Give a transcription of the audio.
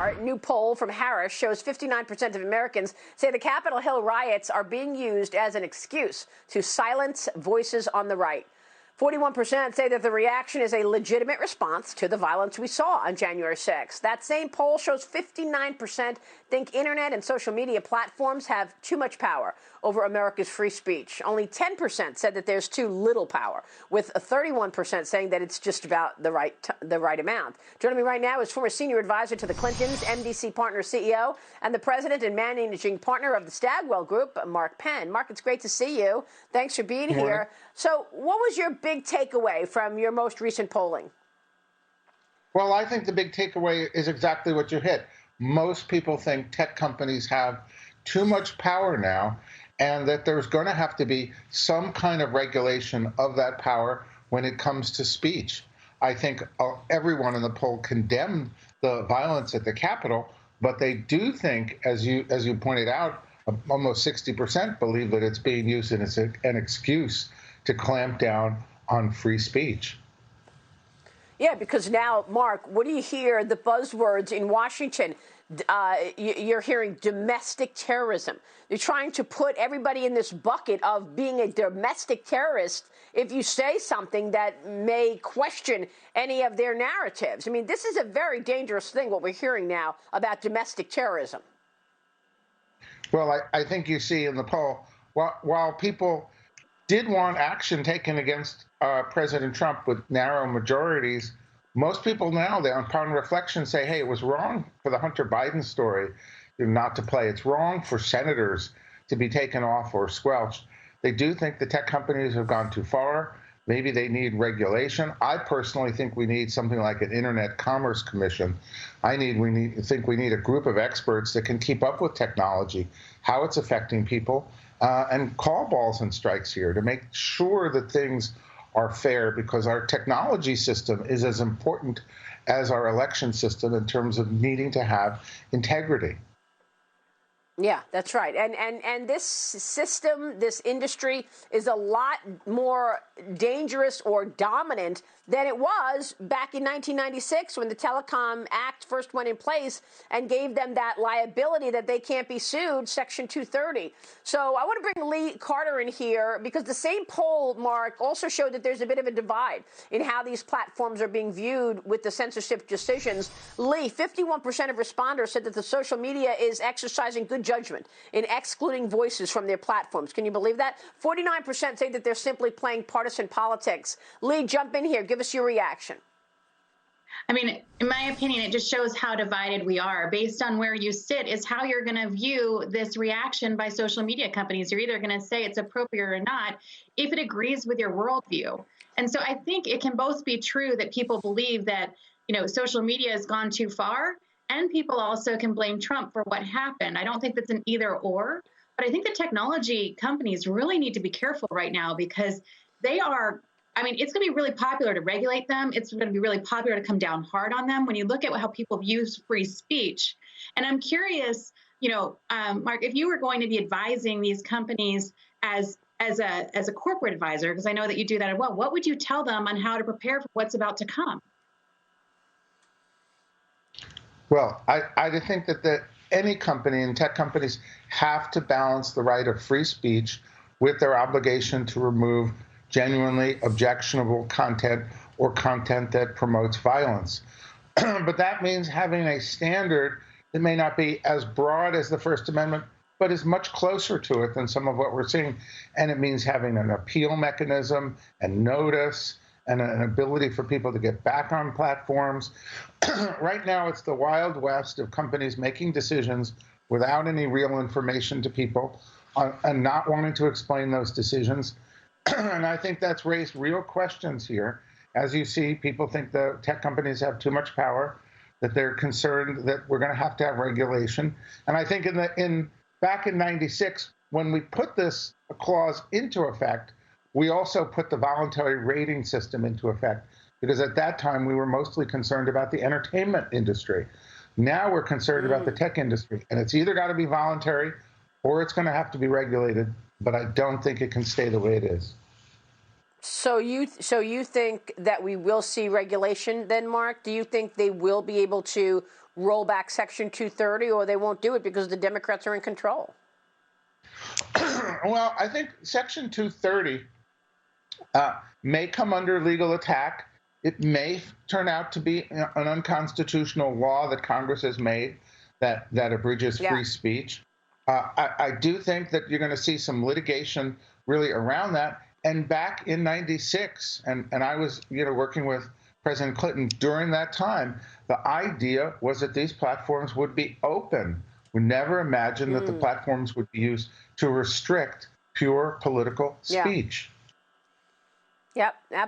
A new poll from Harris shows 59% of Americans say the Capitol Hill riots are being used as an excuse to silence voices on the right. 41% say that the reaction is a legitimate response to the violence we saw on January 6th. That same poll shows 59% think internet and social media platforms have too much power over America's free speech. Only 10% said that there's too little power, with 31% saying that it's just about the right amount. Joining me right now is former senior advisor to the Clintons, MDC Partner CEO, and the president and managing partner of the Stagwell Group, Mark Penn. Mark, it's great to see you. Thanks for being here. So what was your big takeaway from your most recent polling? Well, I think the big takeaway is exactly what you hit. Most people think tech companies have too much power now, and that there's going to have to be some kind of regulation of that power when it comes to speech. I think everyone in the poll condemned the violence at the Capitol, but they do think, as you pointed out, almost 60% believe that it's being used as an excuse to clamp down on free speech. Yeah, because now, Mark, what do you hear the buzzwords in Washington? You're hearing domestic terrorism. They're trying to put everybody in this bucket of being a domestic terrorist if you say something that may question any of their narratives. I mean, this is a very dangerous thing, what we're hearing now about domestic terrorism. Well, I think you see in the poll, while people did want action taken against President Trump with narrow majorities, most people now, upon reflection, say, hey, it was wrong for the Hunter Biden story not to play. It's wrong for senators to be taken off or squelched. They do think the tech companies have gone too far. Maybe they need regulation. I personally think we need something like an Internet Commerce Commission. I think we need a group of experts that can keep up with technology, how it's affecting people, and call balls and strikes here to make sure that things are fair, because our technology system is as important as our election system in terms of needing to have integrity. Yeah, that's right. And this system, this industry is a lot more dangerous or dominant than it was back in 1996 when the Telecom Act first went in place and gave them that liability that they can't be sued, Section 230. So I want to bring Lee Carter in here because the same poll, Mark, also showed that there's a bit of a divide in how these platforms are being viewed with the censorship decisions. Lee, 51% of responders said that the social media is exercising good judgment in excluding voices from their platforms. Can you believe that? 49% say that they're simply playing partisan politics. Lee, jump in here. Give us your reaction. I mean, in my opinion, it just shows how divided we are. Based on where you sit is how you're going to view this reaction by social media companies. You're either going to say it's appropriate or not if it agrees with your worldview. And so I think it can both be true that people believe that, social media has gone too far, and people also can blame Trump for what happened. I don't think that's an either or, but I think the technology companies really need to be careful right now because it's going to be really popular to regulate them. It's going to be really popular to come down hard on them when you look at how people use free speech. And I'm curious, Mark, if you were going to be advising these companies as a corporate advisor, because I know that you do that as well, what would you tell them on how to prepare for what's about to come? Well, I think that any company and tech companies have to balance the right of free speech with their obligation to remove genuinely objectionable content or content that promotes violence. But that means having a standard that may not be as broad as the First Amendment, but is much closer to it than some of what we're seeing. And it means having an appeal mechanism and notice and an ability for people to get back on platforms. Right now, it's the Wild West of companies making decisions without any real information to people and not wanting to explain those decisions. And I think that's raised real questions here. As you see, people think the tech companies have too much power, that they're concerned that we're going to have regulation. And I think back in '96, when we put this clause into effect, we also put the voluntary rating system into effect, because at that time we were mostly concerned about the entertainment industry. Now we're concerned about the tech industry, and it's either got to be voluntary or it's going to have to be regulated, but I don't think it can stay the way it is. So you think that we will see regulation then, Mark? Do you think they will be able to roll back Section 230, or they won't do it because the Democrats are in control? Well, I think Section 230 may come under legal attack. It may turn out to be an unconstitutional law that Congress has made that abridges free speech. I do think that you're going to see some litigation really around that. And back in '96, and I was working with President Clinton during that time, the idea was that these platforms would be open. We never imagined that the platforms would be used to restrict pure political speech. Yep, absolutely.